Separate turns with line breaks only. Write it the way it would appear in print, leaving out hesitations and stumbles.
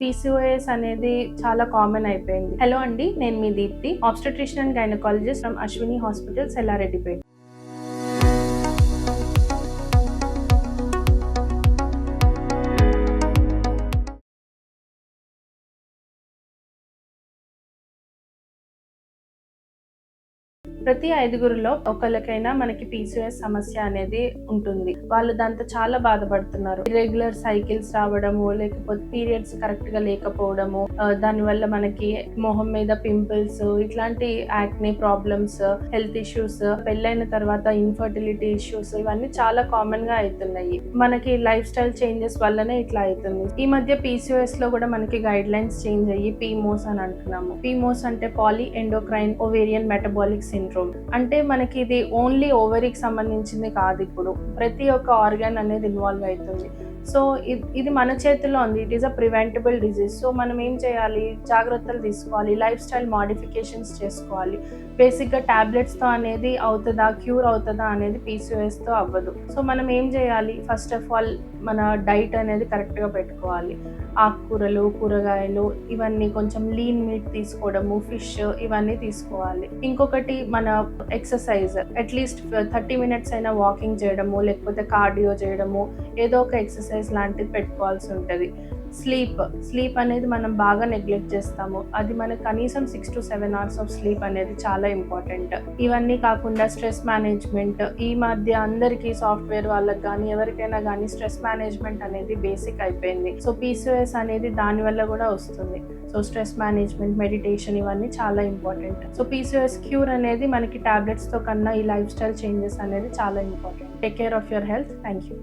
PCOS అనేది చాలా common అయిపోయింది. హలో అండి, నేను మీ Deepthi, obstetrician and gynaecologist from Ashwini hospital, Sellareddypet. ప్రతి 5గురిలో ఒకళ్ళకైనా మనకి పీసీఓఎస్ సమస్య అనేది ఉంటుంది. వాళ్ళు దాంతో చాలా బాధపడుతున్నారు. ఇర్రెగ్యులర్ సైకిల్స్ రావడము, లేకపోతే పీరియడ్స్ కరెక్ట్ గా లేకపోవడము, దానివల్ల మనకి మొహం మీద పింపుల్స్, ఇట్లాంటి యాక్నే ప్రాబ్లమ్స్, హెల్త్ ఇష్యూస్, పెళ్ళైన తర్వాత ఇన్ఫర్టిలిటీ ఇష్యూస్, ఇవన్నీ చాలా కామన్ గా అవుతున్నాయి. మనకి లైఫ్ స్టైల్ చేంజెస్ వల్లనే ఇట్లా అవుతుంది. ఈ మధ్య పీసీఓఎస్ లో కూడా మనకి గైడ్ లైన్స్ చేంజ్ అయ్యి పీమోస్ అని అంటున్నాము. పీమోస్ అంటే poly endocrine ovarian metabolic syndrome. అంటే మనకి ఇది ఓన్లీ ఓవరీకి సంబంధించింది కాదు, ఇప్పుడు ప్రతి ఒక్క ఆర్గాన్ అనేది ఇన్వాల్వ్ అవుతుంది. సో ఇది మన చేతిలో ఉంది. It is a preventable disease. So మనం ఏం చేయాలి, జాగ్రత్తలు తీసుకోవాలి, లైఫ్ స్టైల్ మాడిఫికేషన్స్ చేసుకోవాలి. బేసిక్గా టాబ్లెట్స్తో అనేది అవుతుందా, క్యూర్ అవుతుందా అనేది పీసీఓఎస్తో అవ్వదు. సో మనం ఏం చేయాలి, ఫస్ట్ ఆఫ్ ఆల్ మన డైట్ అనేది కరెక్ట్గా పెట్టుకోవాలి. ఆకుకూరలు, కూరగాయలు, ఇవన్నీ కొంచెం లీన్ మీట్ తీసుకోవడము, ఫిష్, ఇవన్నీ తీసుకోవాలి. ఇంకొకటి మన ఎక్సర్సైజ్, అట్లీస్ట్ 30 minutes అయినా వాకింగ్ చేయడము, లేకపోతే కార్డియో చేయడము, ఏదో ఒక ఎక్సర్సైజ్ లాంటిది పెట్టుకోవాల్సి ఉంటుంది. స్లీప్ అనేది మనం బాగా నెగ్లెక్ట్ చేస్తాము. అది మనకు కనీసం 6 to 7 hours ఆఫ్ స్లీప్ అనేది చాలా ఇంపార్టెంట్. ఇవన్నీ కాకుండా స్ట్రెస్ మేనేజ్మెంట్, ఈ మధ్య అందరికీ సాఫ్ట్వేర్ వాళ్ళకి కానీ ఎవరికైనా కానీ స్ట్రెస్ మేనేజ్మెంట్ అనేది బేసిక్ అయిపోయింది. సో పీసీఓఎస్ అనేది దాని వల్ల కూడా వస్తుంది. సో స్ట్రెస్ మేనేజ్మెంట్, మెడిటేషన్, ఇవన్నీ చాలా ఇంపార్టెంట్. సో పీసీఓఎస్ క్యూర్ అనేది మనకి టాబ్లెట్స్తో కన్నా ఈ లైఫ్ స్టైల్ చేంజెస్ అనేది చాలా important. Take care of your health. Thank you.